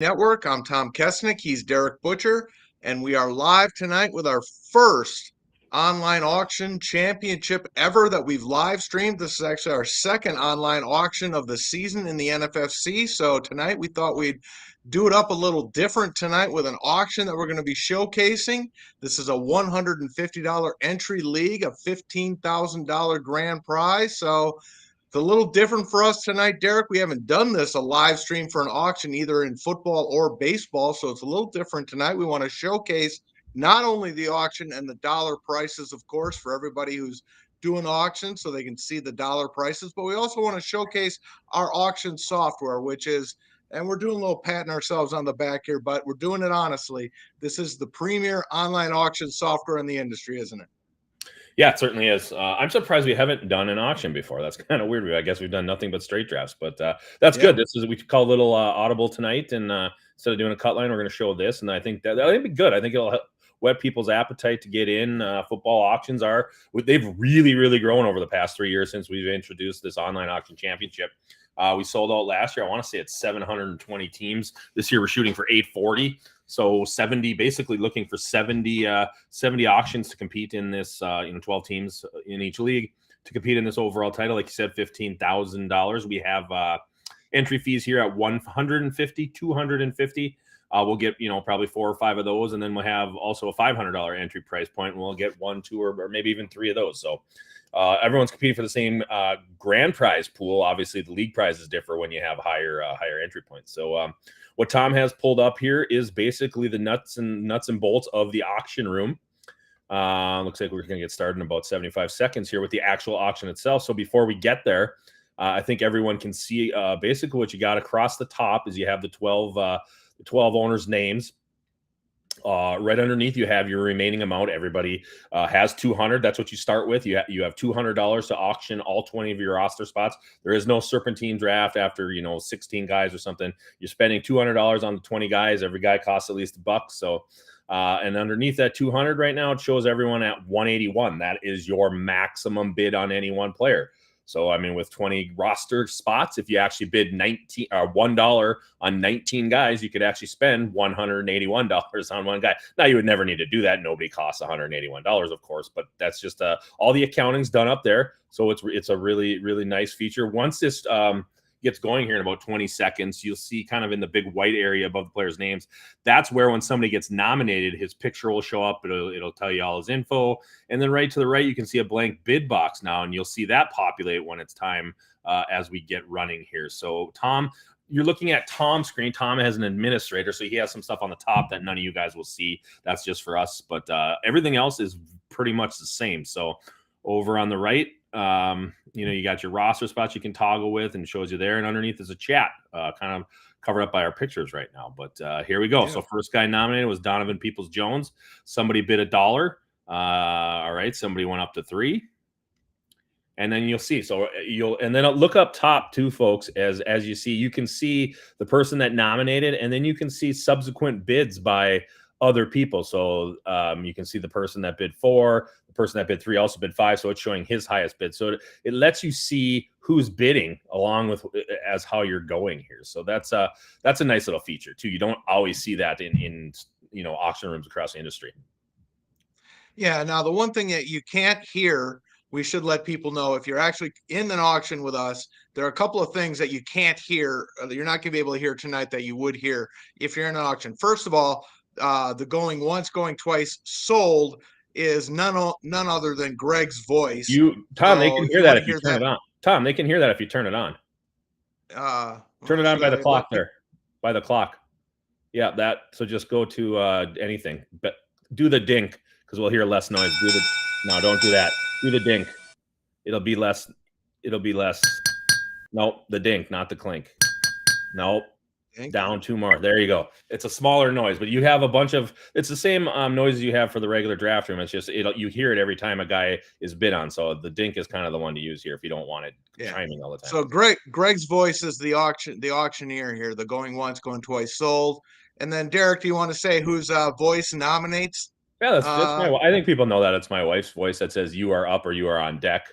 Network. I'm Tom Kessenich. He's Darik Buchar, and we are live tonight with our first online auction championship ever that we've live streamed. This is actually our second online auction of the season in the NFFC. So tonight we thought we'd do it up a little different tonight with an auction that we're going to be showcasing. This is a $150 entry league, a $15,000 grand prize. So it's a little different for us tonight, Darik. We haven't done this, a live stream for an auction, either in football or baseball, so it's a little different tonight. We want to showcase not only the auction and the dollar prices, of course, for everybody who's doing auctions so they can see the dollar prices, but we also want to showcase our auction software, which is, and we're doing a little patting ourselves on the back here, but we're doing it honestly. This is the premier online auction software in the industry, isn't it? Yeah, it certainly is. I'm surprised we haven't done an auction before. That's kind of weird. I guess we've done nothing but straight drafts, but that's good. This is we call a little audible tonight, and instead of doing a cut line, we're going to show this, and I think that'll be good. I think it'll help whet people's appetite to get in. Football auctions they've really grown over the past 3 years since we've introduced this online auction championship. We sold out last year. I want to say it's 720 teams. This year we're shooting for 840. So 70, basically looking for 70 auctions to compete in this, 12 teams in each league to compete in this overall title. Like you said, $15,000. We have entry fees here at $150, $250. We'll get, probably 4 or 5 of those. And then we'll have also a $500 entry price point. And we'll get 1, 2, or maybe even 3 of those. So everyone's competing for the same grand prize pool. Obviously, the league prizes differ when you have higher entry points. So what Tom has pulled up here is basically the nuts and bolts of the auction room. Looks like we're going to get started in about 75 seconds here with the actual auction itself. So before we get there, I think everyone can see basically what you got across the top is you have the 12 owners' names. Right underneath, you have your remaining amount. Everybody has $200. That's what you start with. You have $200 to auction all 20 of your roster spots. There is no serpentine draft after 16 guys or something. You're spending $200 on the 20 guys. Every guy costs at least $1. So, and underneath that 200 right now, it shows everyone at 181. That is your maximum bid on any one player. So, I mean, with 20 roster spots, if you actually bid $1 on 19 guys, you could actually spend $181 on one guy. Now, you would never need to do that. Nobody costs $181, of course, but that's just all the accounting's done up there. So it's a really nice feature. Once this gets going here in about 20 seconds, you'll see kind of in the big white area above the players' names. That's where when somebody gets nominated, his picture will show up. It'll tell you all his info. And then right to the right, you can see a blank bid box now, and you'll see that populate when it's time as we get running here. So Tom, you're looking at Tom's screen. Tom has an administrator, so he has some stuff on the top that none of you guys will see. That's just for us. But everything else is pretty much the same. So over on the right, you got your roster spots you can toggle with, and it shows you there. And underneath is a chat, kind of covered up by our pictures right now. But here we go. Yeah. So first guy nominated was Donovan Peoples-Jones. Somebody bid $1. All right. Somebody went up to $3. And then you'll see. So and then look up top too, folks, as you see, you can see the person that nominated, and then you can see subsequent bids by other people. So you can see the person that bid 4, the person that bid 3 also bid 5. So it's showing his highest bid. So it lets you see who's bidding along with as how you're going here. So that's a nice little feature too. You don't always see that in auction rooms across the industry. Yeah. Now, the one thing that you can't hear, we should let people know, if you're actually in an auction with us, there are a couple of things that you can't hear, that you're not going to be able to hear tonight that you would hear if you're in an auction. First of all, the going once, going twice sold is none other than Greg's voice. Tom, they can hear that if you turn it on. Tom, they can hear that if you turn it on. Turn it on by the clock there. By the clock. Yeah, that. So just go to anything. But do the dink, because we'll hear less noise. No, don't do that. Do the dink. It'll be less. Nope, the dink, not the clink. Nope. Down 2 more. There you go. It's a smaller noise, but you have a bunch of. It's the same noises you have for the regular draft room. It's just you hear it every time a guy is bid on. So the dink is kind of the one to use here if you don't want it chiming all the time. So Greg's voice is the auctioneer here. The going once, going twice sold. And then Darik, do you want to say whose voice nominates? Yeah, that's my. I think people know that it's my wife's voice that says "you are up" or "you are on deck."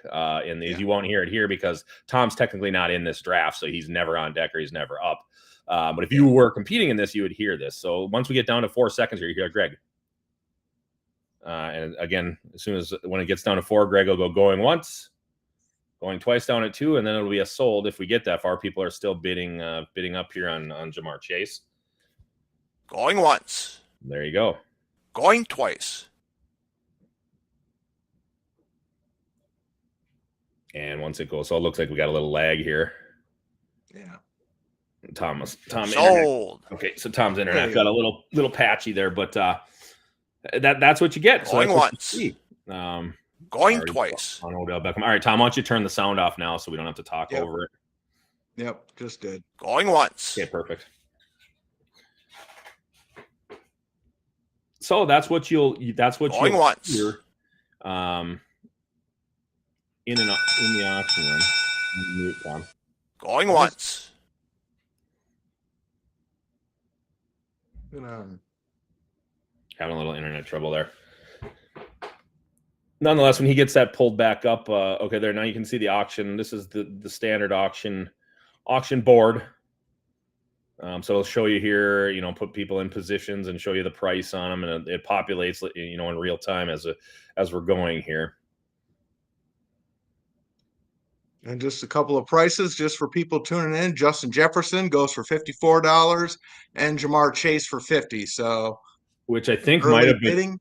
In these, you won't hear it here because Tom's technically not in this draft, so he's never on deck or he's never up. But if you were competing in this, you would hear this. So once we get down to 4 seconds here, you hear Greg. And again, when it gets down to 4, Greg will go going once, going twice down at 2, and then it'll be a sold. If we get that far, people are still bidding up here on Ja'Marr Chase. Going once. There you go. Going twice. And once it goes, so it looks like we got a little lag here. Yeah. Tom Sold. Internet. Okay, so Tom's internet got a little patchy there, but that's what you get. Going so once. Going twice. On Odell Beckham. All right, Tom, why don't you turn the sound off now so we don't have to talk over it? Yep, just did. Going once. Okay, perfect. So that's what you'll once. hear in the auction room. Mute, Tom. Going once. Having a little internet trouble there. Nonetheless, when he gets that pulled back up, okay, there now you can see the auction. This is the standard auction board. So it'll show you here, put people in positions and show you the price on them, and it populates, in real time as we're going here. And just a couple of prices just for people tuning in. Justin Jefferson goes for $54 and Ja'Marr Chase for $50. So, which I think might have been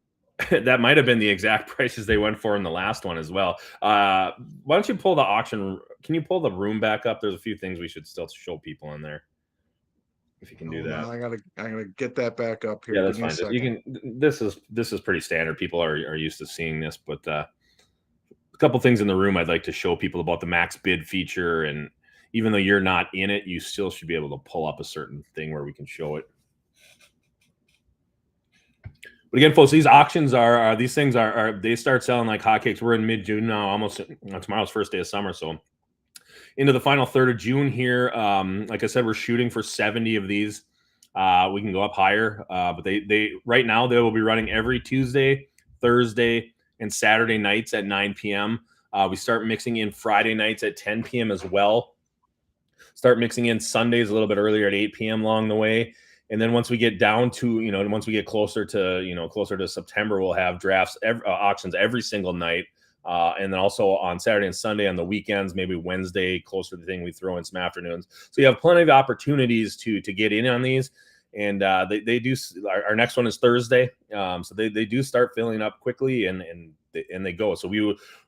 that might have been the exact prices they went for in the last one as well. Why don't you pull the auction? Can you pull the room back up? There's a few things we should still show people in there. If you can do that. I gotta get that back up here. Yeah, that's fine. You can. This is pretty standard. People are used to seeing this, but a couple things in the room I'd like to show people about the max bid feature. And even though you're not in it, you still should be able to pull up a certain thing where we can show it. But again, folks, these auctions these things they start selling like hotcakes. We're in mid-June now, almost tomorrow's first day of summer, so into the final third of June here. Like I said, we're shooting for 70 of these. We can go up higher, but they right now they will be running every Tuesday, Thursday, and Saturday nights at 9 p.m. We start mixing in Friday nights at 10 p.m. as well. Start mixing in Sundays a little bit earlier at 8 p.m. along the way. And then once we get down to, once we get closer to September, we'll have drafts, auctions every single night. And then also on Saturday and Sunday on the weekends, maybe Wednesday, closer to the thing, we throw in some afternoons. So you have plenty of opportunities to get in on these. And they do. Our next one is Thursday. So they do start filling up quickly and they go. So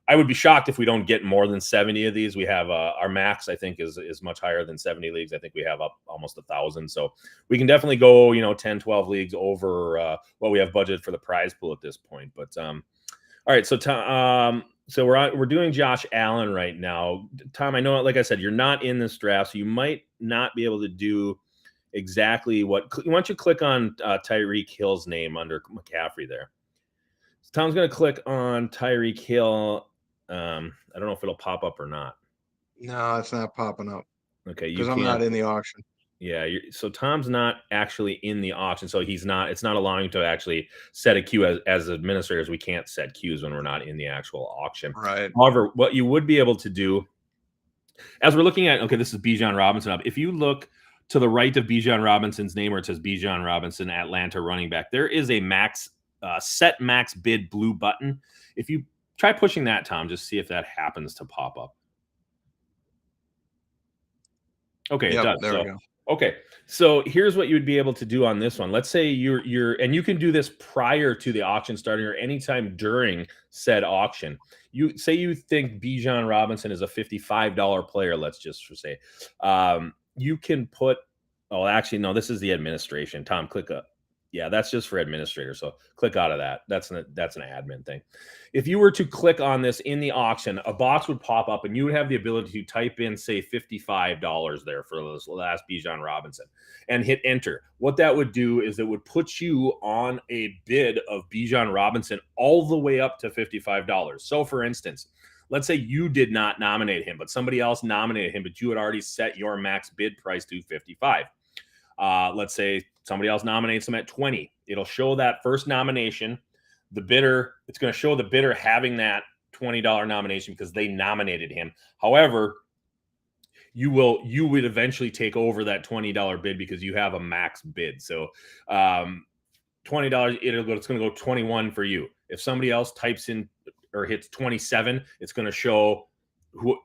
I would be shocked if we don't get more than 70 of these. We have our max, I think, is much higher than 70 leagues. I think we have up almost 1,000. So we can definitely go, 10, 12 leagues over what we have budgeted for the prize pool at this point. But all right, so Tom, so we're doing Josh Allen right now. Tom, I know, like I said, you're not in this draft, so you might not be able to do exactly what. Why don't you click on Tyreek Hill's name under McCaffrey there? So Tom's going to click on Tyreek Hill. I don't know if it'll pop up or not. No, it's not popping up. Okay, because I'm not in the auction. Yeah, so Tom's not actually in the auction, so it's not allowing to actually set a queue. As administrators, we can't set queues when we're not in the actual auction. Right. However, what you would be able to do, as we're looking at, okay, this is Bijan Robinson up. If you look to the right of Bijan Robinson's name where it says Bijan Robinson, Atlanta running back, there is a set max bid blue button. If you try pushing that, Tom, just see if that happens to pop up. Okay, it does. There we go. Okay, so here's what you would be able to do on this one. Let's say and you can do this prior to the auction starting or anytime during said auction. You think Bijan Robinson is a $55 player, let's just say. You can put, actually, no, this is the administration. Tom, click up. Yeah, that's just for administrators. So click out of that. That's an admin thing. If you were to click on this in the auction, a box would pop up and you would have the ability to type in, say, $55 there for this last Bijan Robinson and hit enter. What that would do is it would put you on a bid of Bijan Robinson all the way up to $55. So for instance, let's say you did not nominate him, but somebody else nominated him, but you had already set your max bid price to $55. Let's say somebody else nominates him at 20. It'll show that first nomination. The bidder, it's going to show the bidder having that $20 nomination because they nominated him. However, you would eventually take over that $20 bid because you have a max bid. So $20, it's going to go 21 for you. If somebody else types in or hits 27, it's going to show who.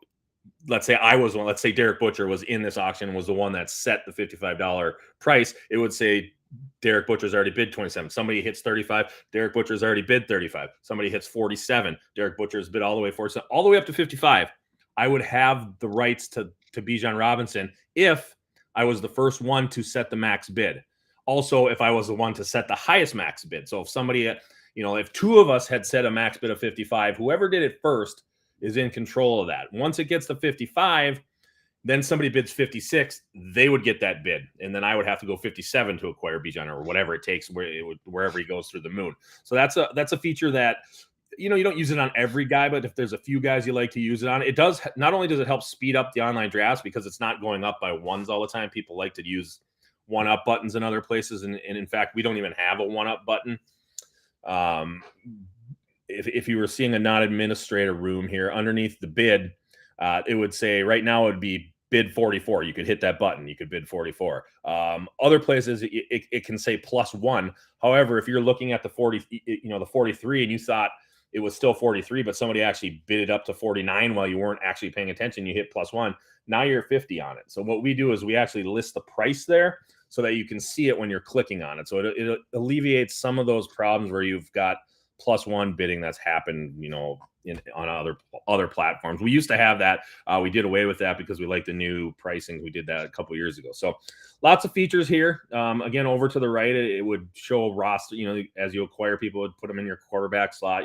Let's say Darik Buchar was in this auction and was the one that set the $55 price. It would say Darik Buchar's already bid 27. Somebody hits 35. Darik Buchar's already bid 35. Somebody hits 47. Darik Buchar's bid all the way 47, all the way up to 55. I would have the rights to Bijan Robinson if I was the first one to set the max bid. Also, if I was the one to set the highest max bid. So if somebody, if two of us had set a max bid of 55, whoever did it first is in control of that. Once it gets to 55, then somebody bids 56, they would get that bid. And then I would have to go 57 to acquire Bijan or whatever it takes wherever he goes through the moon. So that's a feature that, you don't use it on every guy, but if there's a few guys you like to use it on, it does. Not only does it help speed up the online drafts because it's not going up by ones all the time. People like to use one-up buttons in other places. And in fact, we don't even have a one-up button. If you were seeing a non-administrator room here underneath the bid, it would say right now it would be bid 44. You could hit that button. You could bid 44. Other places it can say +1. However, if you're looking at the 43 and you thought it was still 43, but somebody actually bid it up to 49 while you weren't actually paying attention, you hit +1. Now you're 50 on it. So what we do is we actually list the price there so that you can see it when you're clicking on it. So it alleviates some of those problems where you've got +1 bidding that's happened, on other platforms. We used to have that. We did away with that because we like the new pricing. We did that a couple years ago. So lots of features here. Again, over to the right, it would show a roster. As you acquire people, it would put them in your quarterback slot,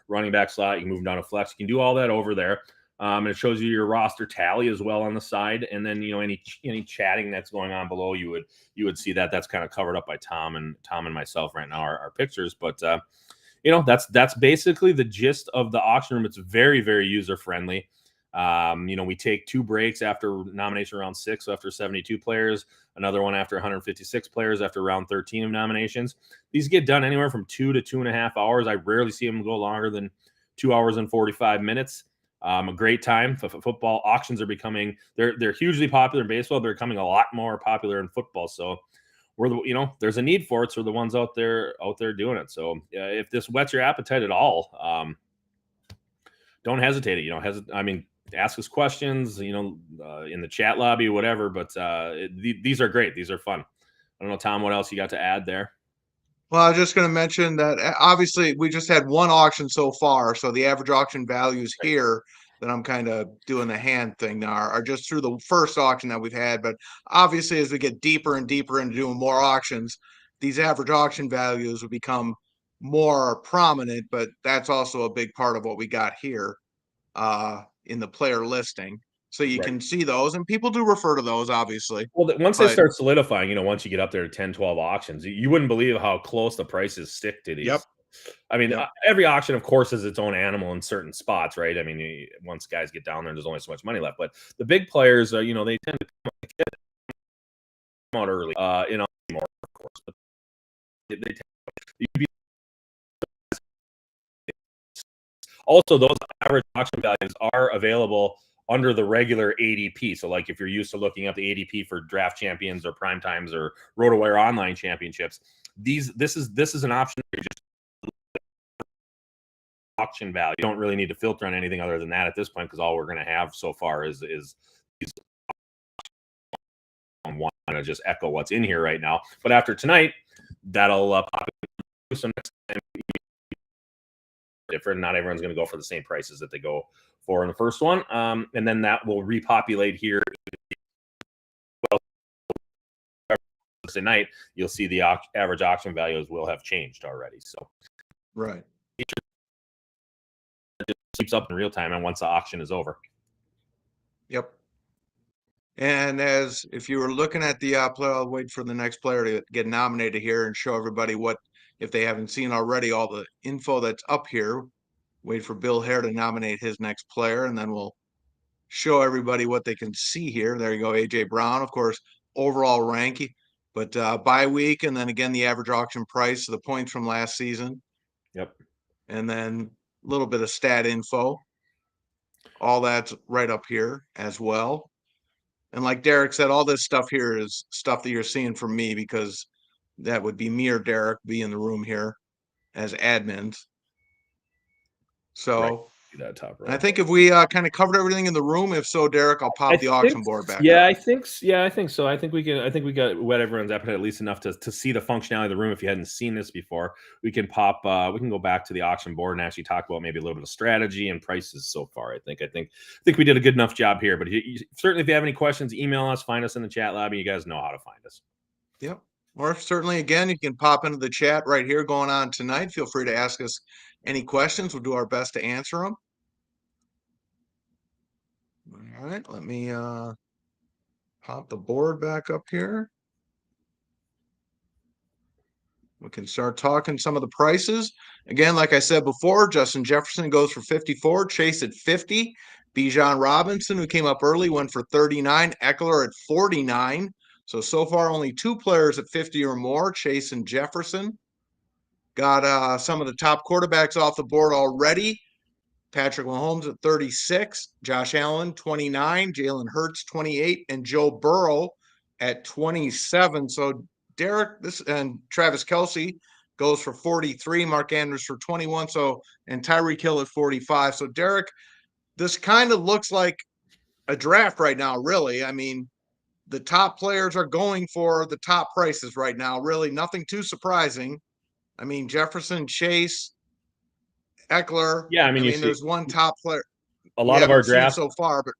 running back slot. You can move them down to flex. You can do all that over there. And it shows you your roster tally as well on the side. And then, any chatting that's going on below, you would see that. That's kind of covered up by Tom and myself right now, our pictures. But that's basically the gist of the auction room. It's very, very user friendly. We take 2 breaks after nomination round 6, so after 72 players, another one after 156 players after round 13 of nominations. These get done anywhere from 2 to 2.5 hours. I rarely see them go longer than 2 hours and 45 minutes. A great time. Football auctions are becoming, they're hugely popular in baseball. They're becoming a lot more popular in football. So there's a need for it. So the ones out there doing it. So if this whets your appetite at all, don't hesitate. Ask us questions, in the chat lobby, whatever. But these are great. These are fun. I don't know, Tom, what else you got to add there? Well, I was just going to mention that obviously we just had one auction so far. So the average auction values here that I'm kind of doing the hand thing now are just through the first auction that we've had. But obviously, as we get deeper and deeper into doing more auctions, these average auction values will become more prominent. But that's also a big part of what we got here in the player listing. So you can see those, and people do refer to those, obviously. Well, once they start solidifying, once you get up there to 10, 12 auctions, you wouldn't believe how close the prices stick to these. Yep. Every auction, of course, is its own animal in certain spots, right? Once guys get down there, there's only so much money left. But the big players, they tend to come out early, more, of course. But also, those average auction values are available under the regular ADP. So like if you're used to looking up the ADP for draft champions or prime times or RotoWire online championships, this is an option where you just auction value. You don't really need to filter on anything other than that at this point, because all we're going to have so far is want to just echo what's in here right now. But after tonight, that'll pop in. So next time, different. Not everyone's going to go for the same prices that they go for in the first one, and then that will repopulate here. Tonight, you'll see the average auction values will have changed already. So, right, it just keeps up in real time, and once the auction is over. Yep. And if you were looking at the player, I'll wait for the next player to get nominated here and show everybody what, if they haven't seen already, all the info that's up here. Wait for Bill Hare to nominate his next player, and then we'll show everybody what they can see here. There you go, AJ Brown, of course, overall ranking, but bye week, and then again the average auction price, the points from last season. Yep. And then a little bit of stat info. All that's right up here as well. And like Derek said, all this stuff here is stuff that you're seeing from me, because that would be me or Derek be in the room here as admins. So right. See that top row. I think if we kind of covered everything in the room, if so, Derek, I'll pop the auction board back yeah, up. I think so. I think we got whet everyone's appetite at least enough to see the functionality of the room. If you hadn't seen this before, we can go back to the auction board and actually talk about maybe a little bit of strategy and prices so far. I think we did a good enough job here. But certainly, if you have any questions, email us, find us in the chat lobby. You guys know how to find us. Yep. Or certainly, again, you can pop into the chat right here going on tonight. Feel free to ask us any questions. We'll do our best to answer them. All right, let me pop the board back up here. We can start talking some of the prices. Again, like I said before, Justin Jefferson goes for 54, Chase at 50. Bijan Robinson, who came up early, went for 39. Eckler at 49. So far, only 2 players at 50 or more, Chase and Jefferson. Got some of the top quarterbacks off the board already. Patrick Mahomes at 36, Josh Allen 29, Jalen Hurts 28, and Joe Burrow at 27. So Derek, and Travis Kelce goes for 43, Mark Andrews for 21. And Tyreek Hill at 45. So Derek, this kind of looks like a draft right now, really. I mean, the top players are going for the top prices right now. Really, nothing too surprising. I mean, Jefferson, Chase, Eckler. Yeah, I mean, there's one top player. A lot of our drafts so far, but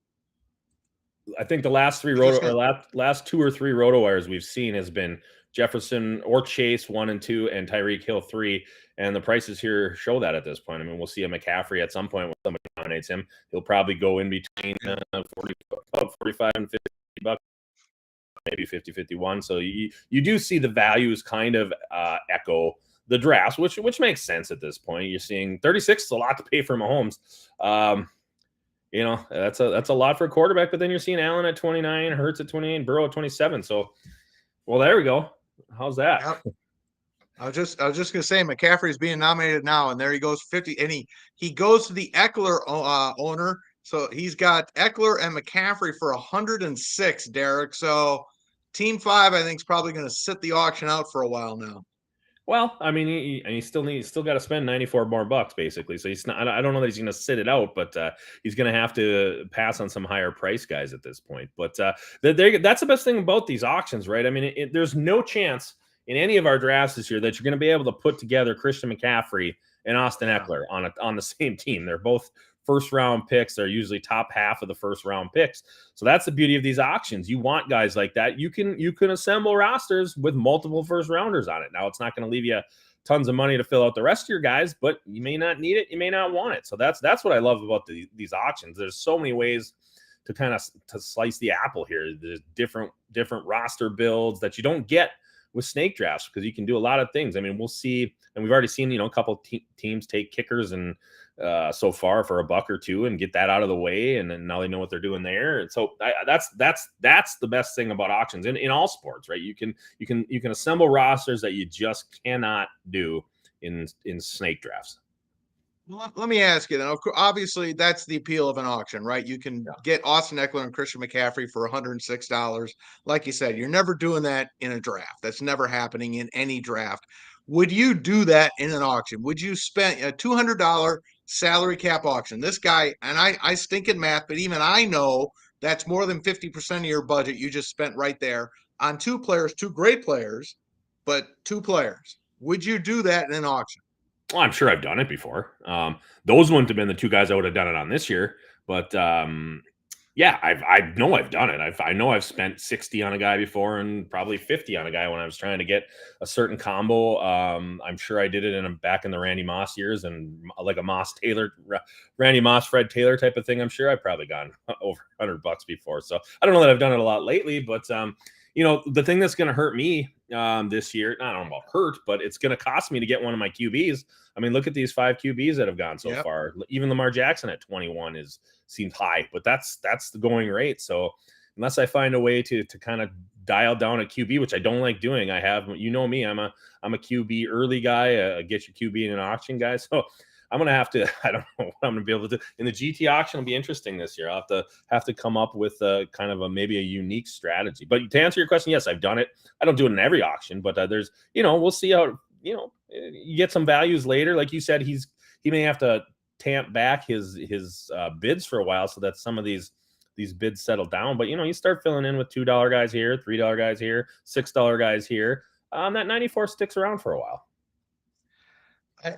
I think the last 2 or 3 RotoWires we've seen has been Jefferson or Chase 1 and 2, and Tyreek Hill 3. And the prices here show that at this point. I mean, we'll see a McCaffrey at some point when somebody nominates him. He'll probably go in between 45 and $50, maybe 50, 51. So you do see the values kind of echo the drafts, which makes sense at this point. You're seeing 36 is a lot to pay for Mahomes. That's a lot for a quarterback, but then you're seeing Allen at 29, Hurts at 28, Burrow at 27. So, well, there we go. How's that? Yep. I was just gonna say McCaffrey's being nominated now, and there he goes 50, and he goes to the Eckler owner. So he's got Eckler and McCaffrey for 106, Derek. So Team 5, I think, is probably going to sit the auction out for a while now. Well, I mean, he still got to spend 94 more bucks basically. So he's not. I don't know that he's going to sit it out, but he's going to have to pass on some higher price guys at this point. But that's the best thing about these auctions, right? I mean, there's no chance in any of our drafts this year that you're going to be able to put together Christian McCaffrey and Austin Eckler on the same team. They're both first-round picks. They're usually top half of the first-round picks. So that's the beauty of these auctions. You want guys like that. You can assemble rosters with multiple first-rounders on it. Now, it's not going to leave you tons of money to fill out the rest of your guys, but you may not need it. You may not want it. So that's what I love about these auctions. There's so many ways to kind of slice the apple here. There's different roster builds that you don't get with snake drafts because you can do a lot of things. I mean, we'll see, and we've already seen, a couple teams take kickers and so far for $1 or $2 and get that out of the way, and then now they know what they're doing there. And so that's the best thing about auctions in all sports, right? You can assemble rosters that you just cannot do in snake drafts. Well, let me ask you then. Obviously, that's the appeal of an auction, right? You can get Austin Eckler and Christian McCaffrey for $106. Like you said, you're never doing that in a draft. That's never happening in any draft. Would you do that in an auction? Would you spend a $200 salary cap auction? This guy, and I stink at math, but even I know that's more than 50% of your budget you just spent right there on 2 players, 2 great players, but 2 players. Would you do that in an auction? Well, I'm sure I've done it before. Those wouldn't have been the 2 guys I would have done it on this year, but yeah, I know I've done it. I know I've spent 60 on a guy before and probably 50 on a guy when I was trying to get a certain combo. I'm sure I did it back in the Randy Moss years and like a Randy Moss, Fred Taylor type of thing. I'm sure I've probably gone over $100 before. So I don't know that I've done it a lot lately, but the thing that's going to hurt me this year, I don't know about hurt, but it's going to cost me to get one of my QBs. I mean, look at these 5 QBs that have gone so far. Even Lamar Jackson at 21 seems high, but that's the going rate. So unless I find a way to kind of dial down a QB, which I don't like doing, me, I'm a QB early guy, get your QB in an auction guy. So I'm going to have to, I don't know what I'm going to be able to do. In the GT auction will be interesting this year. I'll have to come up with kind of maybe a unique strategy. But to answer your question, yes, I've done it. I don't do it in every auction, but there's, we'll see how, you get some values later. Like you said, he may have to tamp back his bids for a while so that some of these bids settle down. But, you start filling in with $2 guys here, $3 guys here, $6 guys here. That 94 sticks around for a while.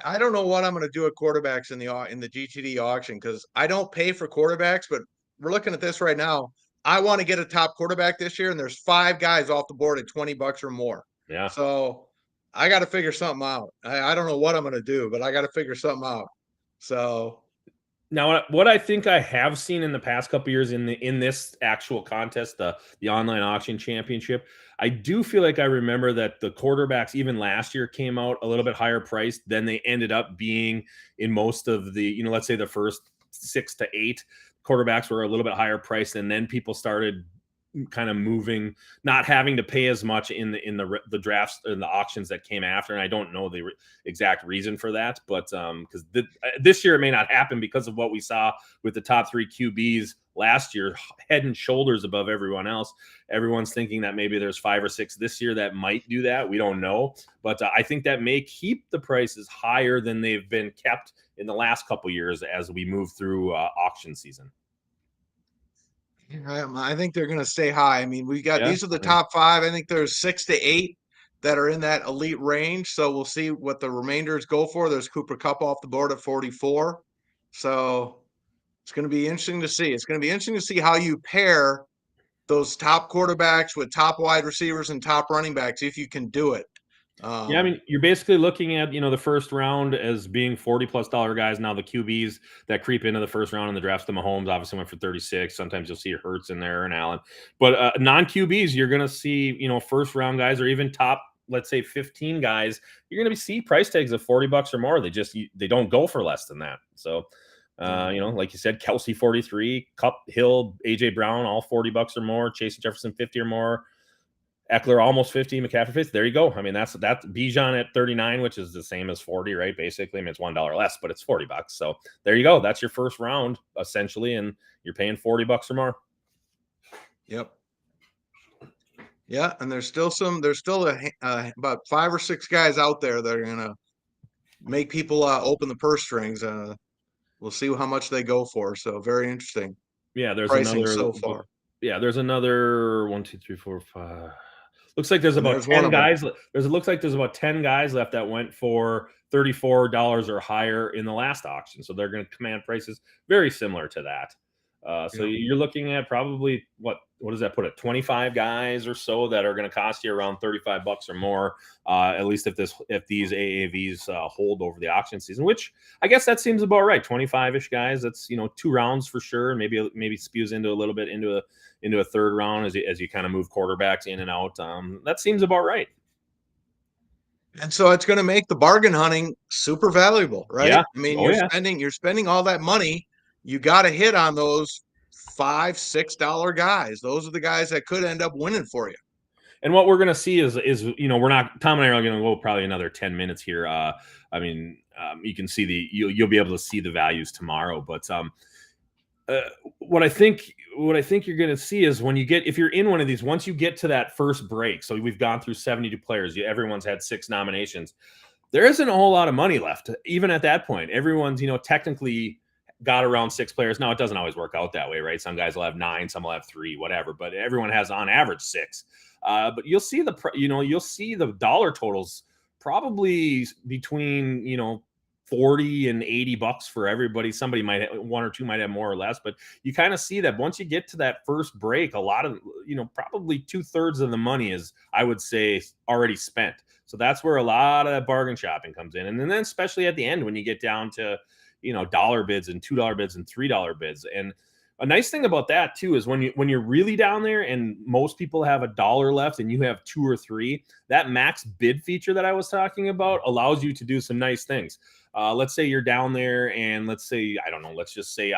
I don't know what I'm going to do at quarterbacks in the GTD auction, because I don't pay for quarterbacks, but we're looking at this right now. I want to get a top quarterback this year, and there's 5 guys off the board at $20 or more. Yeah. So I got to figure something out. I don't know what I'm going to do, but I got to figure something out. So now, what I think I have seen in the past couple of years in this actual contest, the online auction championship, I do feel like I remember that the quarterbacks even last year came out a little bit higher priced than they ended up being in most of the, let's say the first 6 to 8 quarterbacks were a little bit higher priced, and then people started kind of moving, not having to pay as much in the drafts and the auctions that came after. And I don't know the exact reason for that, but because this year it may not happen because of what we saw with the top 3 QBs last year, head and shoulders above everyone else. Everyone's thinking that maybe there's 5 or 6 this year that might do that. We don't know, but I think that may keep the prices higher than they've been kept in the last couple years as we move through auction season. I think they're going to stay high. I mean, we got these are the top 5. I think there's 6 to 8 that are in that elite range. So we'll see what the remainders go for. There's Cooper Kupp off the board at 44. So it's going to be interesting to see. It's going to be interesting to see how you pair those top quarterbacks with top wide receivers and top running backs, if you can do it. Yeah, I mean, you're basically looking at, the first round as being $40+ guys. Now the QBs that creep into the first round in the drafts, the Mahomes obviously went for 36. Sometimes you'll see Hurts in there and Allen. But non-QBs, you're going to see, first round guys or even top, let's say 15 guys, you're going to see price tags of $40 or more. They don't go for less than that. So, like you said, Kelsey 43, Kupp, Hill, AJ Brown, all $40 or more, Chase Jefferson 50 or more, Eckler almost 50, McCaffrey 50. There you go. I mean, that's Bijan at 39, which is the same as 40, right? Basically, I mean, it's $1 less, but it's $40. So there you go. That's your first round essentially, and you're paying $40 or more. Yep. Yeah, and there's still about 5 or 6 guys out there that are gonna make people open the purse strings. We'll see how much they go for. So very interesting. Yeah, there's pricing another so far. Yeah, there's another 1, 2, 3, 4, 5. Looks like there's about 10 guys. Looks like there's about 10 guys left that went for $34 or higher in the last auction. So they're going to command prices very similar to that. So you're looking at probably what does that put at 25 guys or so that are going to cost you around $35 or more, at least if these AAVs hold over the auction season, which I guess that seems about right. 25-ish guys. That's 2 rounds for sure. Maybe spews into a little bit into a third round as you kind of move quarterbacks in and out. That seems about right. And so it's going to make the bargain hunting super valuable, right? Yeah. I mean, you're spending all that money. You got to hit on those $5, $6 guys. Those are the guys that could end up winning for you. And what we're going to see is we're not, Tom and I are going to go probably another 10 minutes here. I mean, you can see you'll be able to see the values tomorrow, but what I think you're going to see is if you're in one of these, once you get to that first break, so we've gone through 72 players, everyone's had 6 nominations. There isn't a whole lot of money left. Even at that point, everyone's, technically got around 6 players. Now it doesn't always work out that way, right? Some guys will have 9, some will have 3, whatever, but everyone has on average 6. But you'll see the dollar totals probably between, 40 and $80 for everybody. Somebody might have 1 or 2 might have more or less, but you kind of see that once you get to that first break, a lot of, probably 2/3 of the money is, I would say, already spent. So that's where a lot of bargain shopping comes in. And then especially at the end, when you get down to, dollar bids and $2 bids and $3 bids. And a nice thing about that too is when you're really down there and most people have $1 left and you have 2 or 3, that max bid feature that I was talking about allows you to do some nice things. Let's say you're down there and let's just say,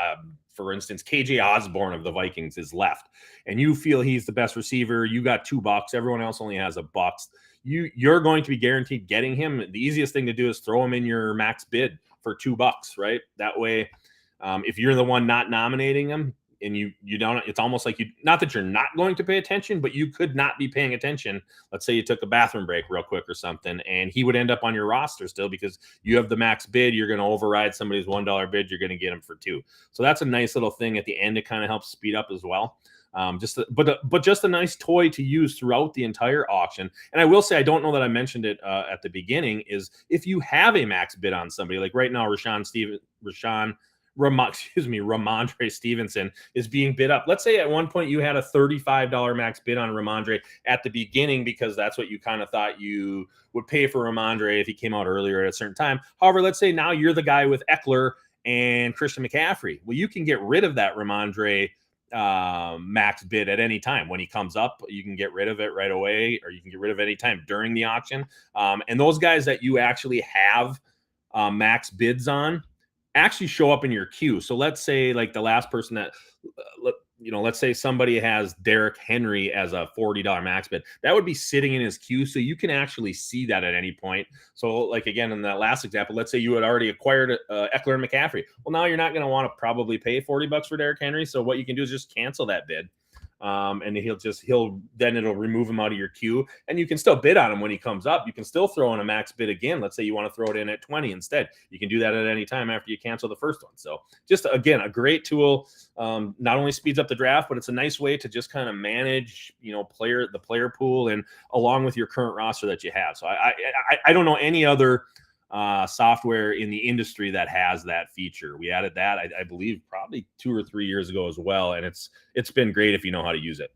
for instance, KJ Osborne of the Vikings is left and you feel he's the best receiver. You got $2. Everyone else only has $1. You're going to be guaranteed getting him. The easiest thing to do is throw him in your max bid for $2, right? That way, if you're the one not nominating them, and you don't, it's almost like not that you're not going to pay attention, but you could not be paying attention. Let's say you took a bathroom break real quick or something, and he would end up on your roster still because you have the max bid. You're going to override somebody's $1 bid. You're going to get him for $2. So that's a nice little thing at the end. It kind of helps speed up as well. But just a nice toy to use throughout the entire auction. And I will say, I don't know that I mentioned it at the beginning, is if you have a max bid on somebody, like right now, Ramondre Stevenson is being bid up. Let's say at one point you had a $35 max bid on Ramondre at the beginning because that's what you kind of thought you would pay for Ramondre if he came out earlier at a certain time. However, let's say now you're the guy with Eckler and Christian McCaffrey. Well, you can get rid of that Ramondre max bid at any time. When he comes up, you can get rid of it right away, or you can get rid of it any time during the auction. And those guys that you actually have max bids on actually show up in your queue. So let's say like the last person that, let's say somebody has Derrick Henry as a $40 max bid, that would be sitting in his queue. So you can actually see that at any point. So like, again, in that last example, let's say you had already acquired Eckler and McCaffrey. Well, now you're not going to want to probably pay $40 for Derrick Henry. So what you can do is just cancel that bid. And then it'll remove him out of your queue, and you can still bid on him when he comes up. You can still throw in a max bid again. Let's say you want to throw it in at 20 instead. You can do that at any time after you cancel the first one. So just, again, a great tool. Not only speeds up the draft, but it's a nice way to just kind of manage, the player pool, and along with your current roster that you have. So I don't know any other software in the industry that has that feature. We added that, I believe, probably 2 or 3 years ago as well, and it's been great if you know how to use it.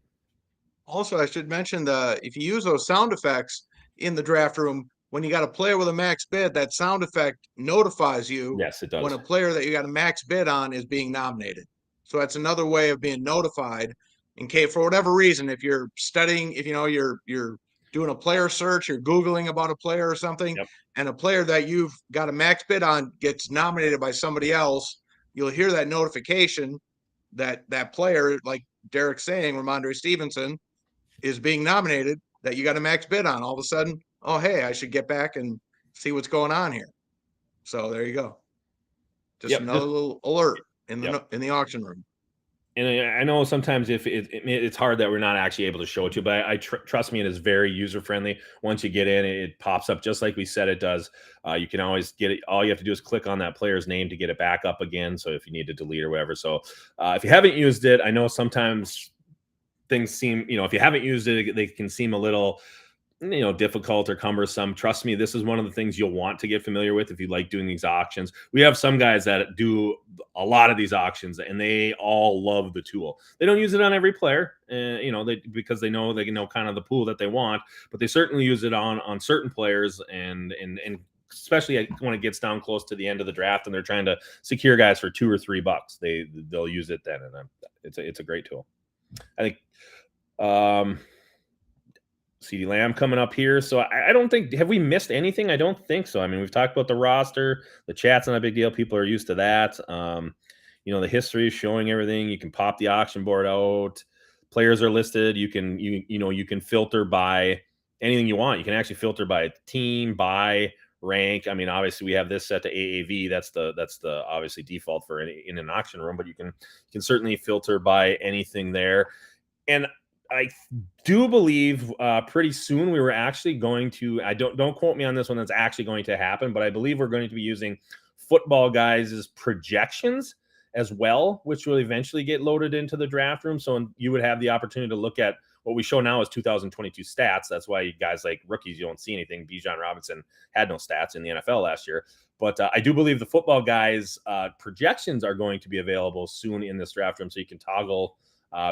Also, I should mention if you use those sound effects in the draft room, when you got a player with a max bid, that sound effect notifies you. Yes, it does. When a player that you got a max bid on is being nominated. So that's another way of being notified in case, for whatever reason, if you're studying, if you're doing a player search, you're Googling about a player or something, Yep. and a player that you've got a max bid on gets nominated by somebody else, you'll hear that notification that that player, like Derek's saying, Ramondre Stevenson, is being nominated, that you got a max bid on. All of a sudden, oh, hey, I should get back and see what's going on here. So there you go. Just another little alert in the auction room. And I know sometimes if it's hard that we're not actually able to show it to you, but I trust me, it is very user friendly. Once you get in, it pops up just like we said it does. You can always get it. All you have to do is click on that player's name to get it back up again. So if you need to delete or whatever. So if you haven't used it, I know sometimes things seem, if you haven't used it, they can seem a little, difficult or cumbersome. Trust me, this is one of the things you'll want to get familiar with if you like doing these auctions. We have some guys that do a lot of these auctions, and they all love the tool. They don't use it on every player, because they know kind of the pool that they want, but they certainly use it on certain players, and especially when it gets down close to the end of the draft and they're trying to secure guys for $2 or $3, they'll use it then, and it's a great tool. I think. CeeDee Lamb coming up here. So I don't think, have we missed anything? I don't think so. I mean, we've talked about the roster, the chat's not a big deal. People are used to that. The history is showing everything. You can pop the auction board out. Players are listed. You can filter by anything you want. You can actually filter by team, by rank. I mean, obviously we have this set to AAV. That's the obviously default for in an auction room, but you can certainly filter by anything there. And I do believe pretty soon we were actually going to, don't quote me on this one, that's actually going to happen, but I believe we're going to be using Football Guys' projections as well, which will eventually get loaded into the draft room. So you would have the opportunity to look at what we show now is 2022 stats. That's why you guys like rookies, you don't see anything. Bijan Robinson had no stats in the NFL last year. But I do believe the Football Guys projections are going to be available soon in this draft room, so you can toggle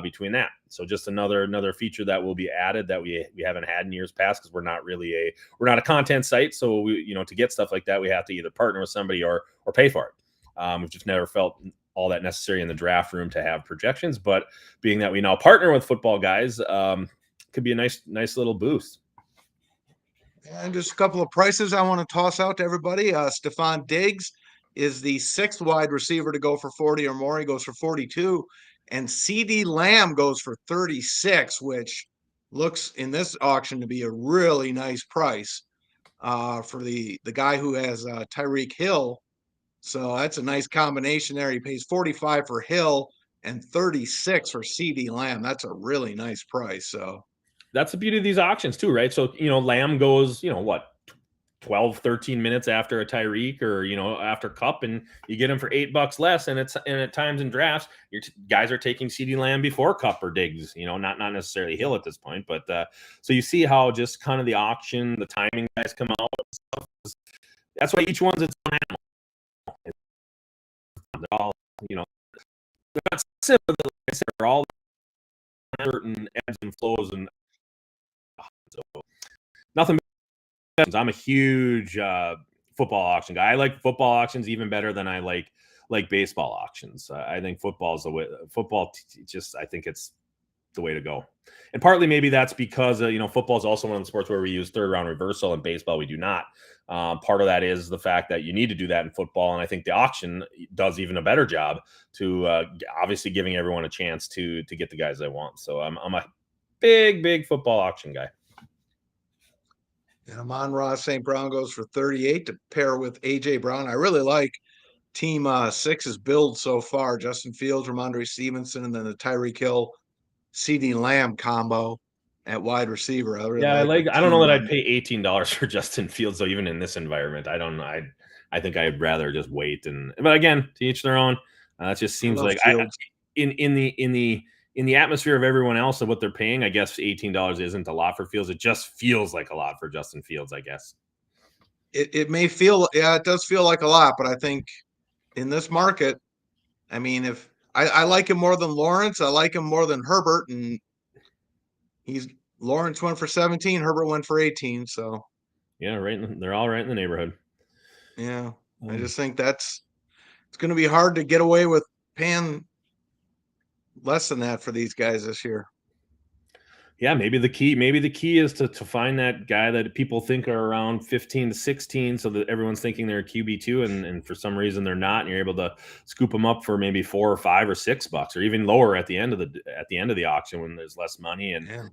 between that. So just another feature that will be added that we haven't had in years past, because we're not a content site. So to get stuff like that, we have to either partner with somebody or pay for it. We've just never felt all that necessary in the draft room to have projections, but being that we now partner with Football Guys, could be a nice little boost. And just a couple of prices I want to toss out to everybody. Stephon Diggs is the 6th wide receiver to go for 40 or more. He goes for 42. And CeeDee Lamb goes for 36, which looks in this auction to be a really nice price for the guy who has Tyreek Hill So that's a nice combination there. He pays 45 for Hill and 36 for CD Lamb. That's a really nice price. So that's the beauty of these auctions too, right? So, Lamb goes, what, 12, 13 minutes after a Tyreek or, after Cup, and you get him for $8 less. And at times in drafts, your guys are taking CD Lamb before Cup or Diggs, not necessarily Hill at this point. But so you see how just kind of the auction, the timing guys come out. That's why each one's its own animal. They're all, they're not similar. Like I said, they're all certain ebbs and flows. And so nothing. I'm a huge football auction guy. I like football auctions even better than I like baseball auctions. I think football is the way. I think it's the way to go. And partly maybe that's because football is also one of the sports where we use third round reversal, and baseball we do not. Part of that is the fact that you need to do that in football, and I think the auction does even a better job to obviously giving everyone a chance to get the guys they want. So I'm a big football auction guy. And Amon-Ra St. Brown goes for 38 to pair with AJ Brown. I really like Team 6's build so far. Justin Fields, Ramondre Stevenson, and then the Tyreek Hill, CD Lamb combo at wide receiver. I don't know that I'd pay $18 for Justin Fields, though, even in this environment. I don't know. I think I'd rather just wait. But again, to each their own. It just seems like in the atmosphere of everyone else of what they're paying, I guess $18 isn't a lot for Fields. It just feels like a lot for Justin Fields, I guess. It may feel, it does feel like a lot, but I think in this market, I mean, if I like him more than Lawrence, I like him more than Herbert, and Lawrence went for 17, Herbert went for 18. So yeah, they're all right in the neighborhood. Yeah, I just think it's going to be hard to get away with paying less than that for these guys this year. Yeah, maybe the key is to find that guy that people think are around 15 to 16, so that everyone's thinking they're a QB2, and for some reason they're not, and you're able to scoop them up for maybe $4 or $5 or $6, or even lower at the end of the auction when there's less money, and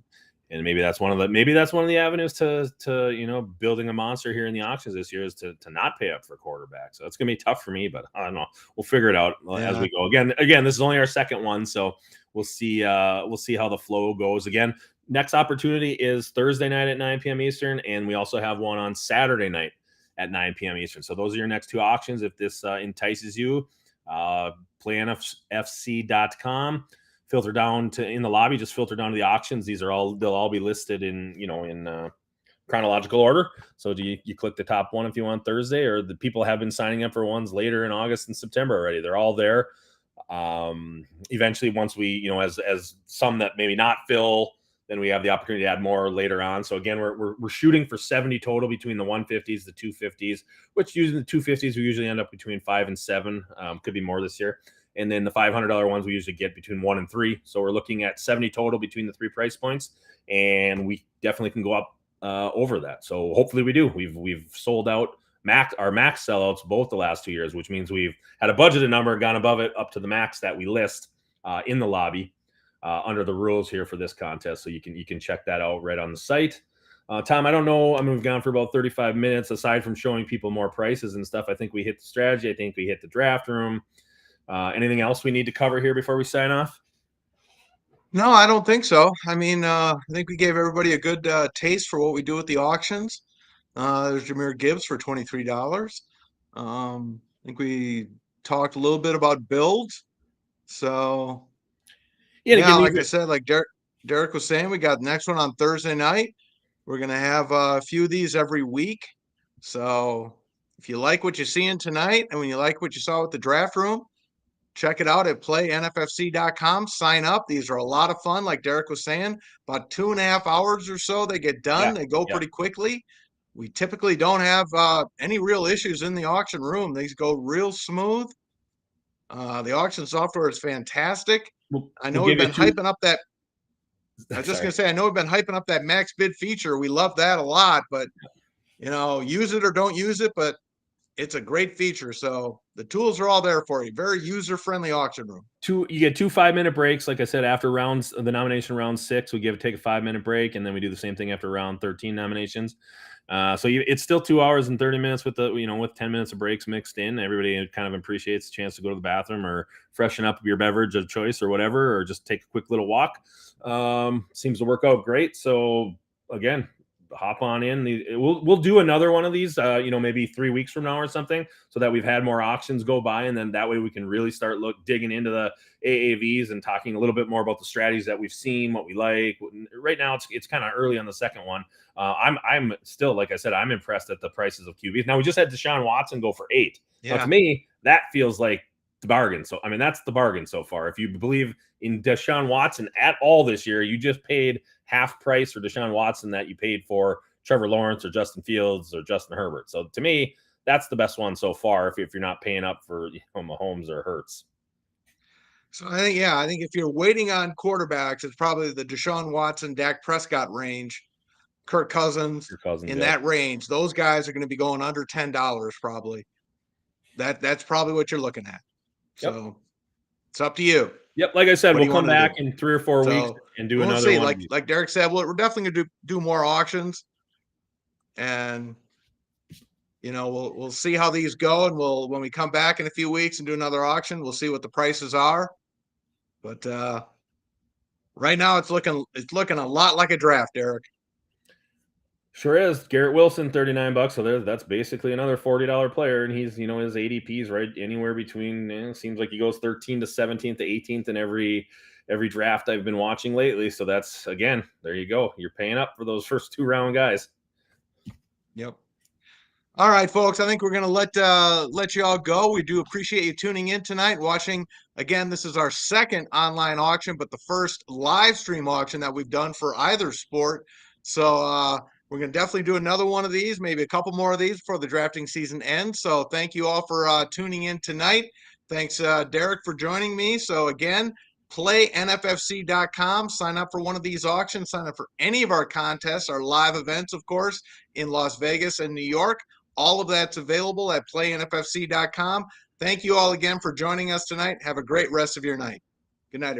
maybe that's one of the avenues to building a monster here in the auctions this year is to not pay up for quarterback. So it's gonna be tough for me, but I don't know. We'll figure it out as we go. Again, this is only our second one, so we'll see how the flow goes. Again, next opportunity is Thursday night at 9 p.m. Eastern, and we also have one on Saturday night at 9 p.m. Eastern. So those are your next two auctions. If this entices you, playnfc.com. Filter down to in the lobby, just filter down to the auctions. They'll all be listed in chronological order. So you click the top one if you want Thursday, or the people have been signing up for ones later in August and September already. They're all there. Eventually, once we, as some that maybe not fill, then we have the opportunity to add more later on. So again, we're shooting for 70 total between the 150s, the 250s, which using the 250s, we usually end up between 5 and 7. Could be more this year. And then the $500 ones we usually get between 1 and 3. So we're looking at 70 total between the 3 price points, and we definitely can go up over that. So hopefully we do. We've sold out our max sellouts both the last 2 years, which means we've had a budgeted number, gone above it up to the max that we list in the lobby under the rules here for this contest. So you can check that out right on the site. Tom, I don't know. I mean, we've gone for about 35 minutes. Aside from showing people more prices and stuff, I think we hit the strategy. I think we hit the draft room. Anything else we need to cover here before we sign off? No, I don't think so. I mean, I think we gave everybody a good taste for what we do with the auctions. There's Jahmyr Gibbs for $23. I think we talked a little bit about builds. So, yeah, like I said, like Derek was saying, we got the next one on Thursday night. We're going to have a few of these every week. So if you like what you're seeing tonight, and when you like what you saw with the draft room, check it out at playnffc.com. Sign up. These are a lot of fun. Like Derek was saying, about 2.5 hours or so they get done. They go pretty quickly. We typically don't have any real issues in the auction room. These go real smooth. The auction software is fantastic. I know we've been hyping up that. I was just going to say, I know we've been hyping up that max bid feature. We love that a lot, but use it or don't use it, but it's a great feature. So the tools are all there for you. Very user-friendly auction room. You get 2 5-minute breaks. Like I said, after the nomination round 6, we take a 5-minute break, and then we do the same thing after round 13 nominations. So it's still 2 hours and 30 minutes with with 10 minutes of breaks mixed in. Everybody kind of appreciates the chance to go to the bathroom or freshen up your beverage of choice or whatever, or just take a quick little walk. Seems to work out great. So again, hop on in. We'll do another one of these, maybe 3 weeks from now or something, so that we've had more auctions go by, and then that way we can really start digging into the AAVs and talking a little bit more about the strategies that we've seen, what we like. Right now, it's kind of early on the second one. I'm still, like I said, I'm impressed at the prices of QBs. Now we just had Deshaun Watson go for 8. Yeah. Now, to me, that feels like the bargain. So I mean, that's the bargain so far. If you believe in Deshaun Watson at all this year, you just paid half price for Deshaun Watson that you paid for Trevor Lawrence or Justin Fields or Justin Herbert. So to me, that's the best one so far if you're not paying up for Mahomes or Hurts. So I think if you're waiting on quarterbacks, it's probably the Deshaun Watson, Dak Prescott range, Kirk Cousins in that range. Those guys are going to be going under $10 probably. That's probably what you're looking at. So it's up to you. Yep, like I said, we'll come back in 3 or 4 weeks and do another see. one. Like Derek said, we're definitely going to do more auctions, and we'll see how these go, and when we come back in a few weeks and do another auction, we'll see what the prices are. But right now, it's looking a lot like a draft, Derek. Sure is. Garrett Wilson, $39. So that's basically another $40 player, and he's his ADP's right anywhere between. Seems like he goes 13th to 17th to 18th in every draft I've been watching lately. So that's, again, there you go. You're paying up for those first 2-round guys. Yep. All right, folks. I think we're going to let you all go. We do appreciate you tuning in tonight, watching. Again, this is our second online auction, but the first live stream auction that we've done for either sport. So we're going to definitely do another one of these, maybe a couple more of these before the drafting season ends. So thank you all for tuning in tonight. Thanks, Derek, for joining me. So again, playnffc.com. Sign up for one of these auctions. Sign up for any of our contests, our live events, of course, in Las Vegas and New York. All of that's available at playnffc.com. Thank you all again for joining us tonight. Have a great rest of your night. Good night, everybody.